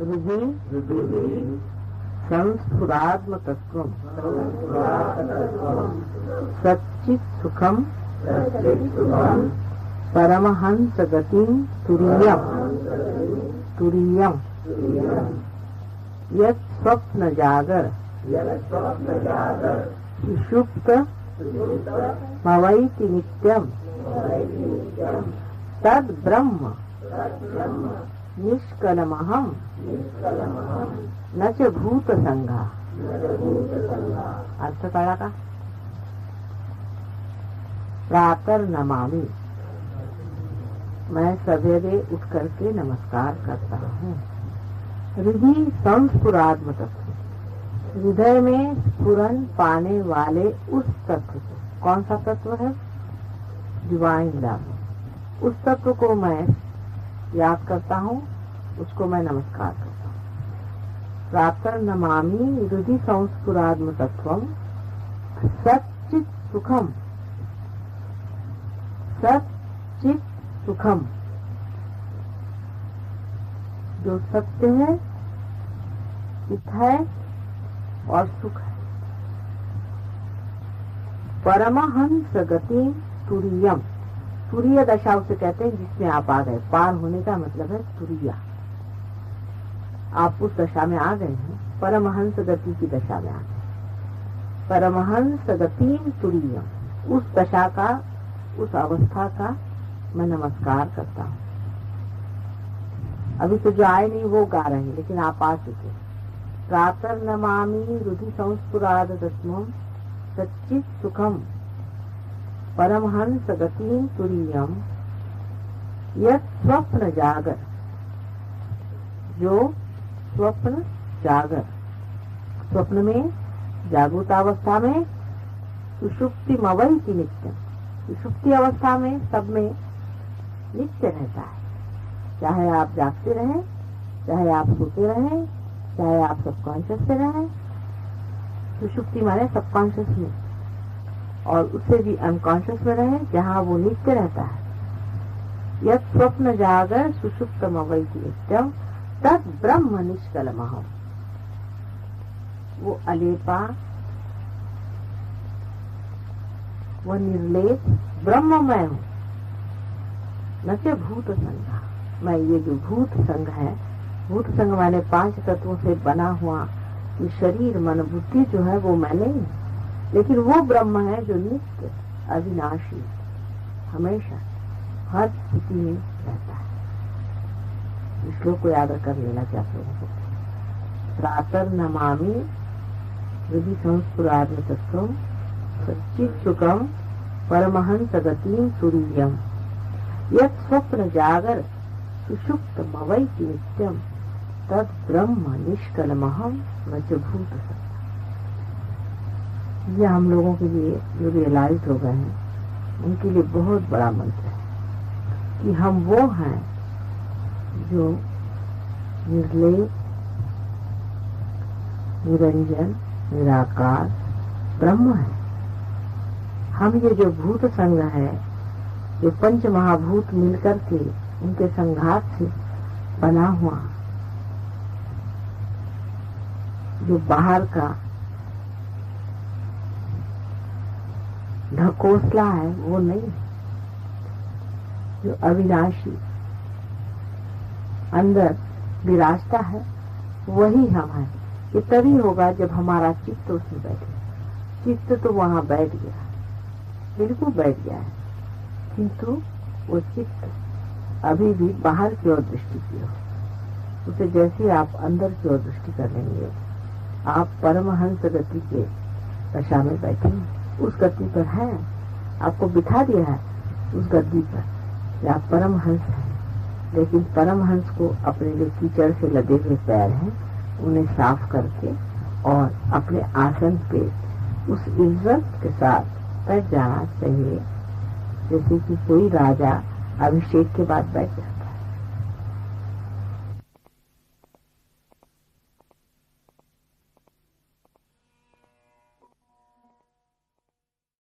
हृदि संस्फुरात्मतत्वम् सच्चित् सुखम परमहंस गतिं तुरीयम् यत् स्वप्न जागर सुषुप्त मवैति नित्यम् तद ब्रह्म निष्कलमहम् न च भूत संघा। अर्थ कळा का? प्रातः नमामि, मैं सवेरे उठ करके नमस्कार करता हूँ। हृदय संस्फुरात्म तत्व, हृदय में स्फुरन पाने वाले उस तत्व को, कौन सा तत्व है? Divine love. उस तत्व को मैं याद करता हूँ, उसको मैं नमस्कार करता हूँ। प्रातः नमामि हृदि संस्फुरात्म तत्वम सच्चित् सुखम, सच्चित् सुखम, जो सत्य है, चित है और सुख है। परमहंस गति तुरीयम, तुरीय दशा उसे कहते हैं जिसमें आप आ गए। पार होने का मतलब है तुरीया, आप उस दशा में आ गए हैं, परमहंस गति की दशा में आ गए। परमहंस गति तुरीयम, उस दशा का, उस अवस्था का मैं नमस्कार करता हूँ। अभी तो जो आए नहीं वो गा रहे हैं, लेकिन आप आ चुके। प्रातः नमामि हृदि संस्फुराद तस्मं सच्चित् सुखम परमहंस गतिं तुरीयम यत् स्वप्न जागर, जो स्वप्न जागर, स्वप्न में जागृत अवस्था में सुषुप्ति मवैति नित्यम, सुषुप्ति अवस्था में सब में नित्य रहता है। चाहे आप जागते रहें, चाहे आप सोते रहें, चाहे आप सबकॉन्शियस से रहें। सुषुप्ति माने सबकॉन्शियस में, और उससे भी अनकॉन्शियस में रहे, जहाँ वो नित्य रहता है। यत् स्वप्न जागर सुषुप्तम अवैति नित्यम तद ब्रह्म निष्कलमहम्, वो अलेपा, वो निर्लेप ब्रह्म मैं हूँ। न च भूत संघ, मैं ये जो भूत संघ है, भूत संघ माने 5 तत्वों से बना हुआ ये शरीर मन बुद्धि जो है वो मैं नहीं, लेकिन वो ब्रह्म है जो नित्य अविनाशी हमेशा हर स्थिति में रहता है। इस श्लोक को याद कर लेना चाहते हो। प्रातः नमामि हृदि संस्फुरात्म तत्वं सच्चित् सुखम परमहंस गतिं तुरीयम यत् स्वप्न जागर सुषुप्त मवैति नित्यम तद ब्रह्म निष्कलमहम् न च भूत संघ। ये हम लोगों के लिए जो रियलाइज हो गए हैं, उनके लिए बहुत बड़ा मंत्र है कि हम वो हैं जो निर्लेप, निरंजन, निराकार ब्रह्म है। हम ये जो भूत संघ है, ये 5 महाभूत मिलकर के उनके संघात से बना हुआ जो बाहर का ढकोसला है वो नहीं, जो अविनाशी अंदर विराजता है वही हम हैं। ये तभी होगा जब हमारा चित्त उसमें बैठे। चित्त तो वहाँ बैठ गया, बिल्कुल बैठ गया है, किंतु वो चित्त अभी भी बाहर की ओर दृष्टि की हो। उसे जैसे आप अंदर की ओर दृष्टि कर लेंगे, आप परमहंस गति के दशा में बैठे, उस गति पर है, आपको बिठा दिया है उस गद्दी पर। आप परमहंस हैं, लेकिन परमहंस को अपने जो कीचड़ से लदे हुए पैर हैं उन्हें साफ करके और अपने आसन पे उस इज्जत के साथ बैठ जाना चाहिए, जैसे कि कोई राजा अभिषेक के बाद बैठ जाता।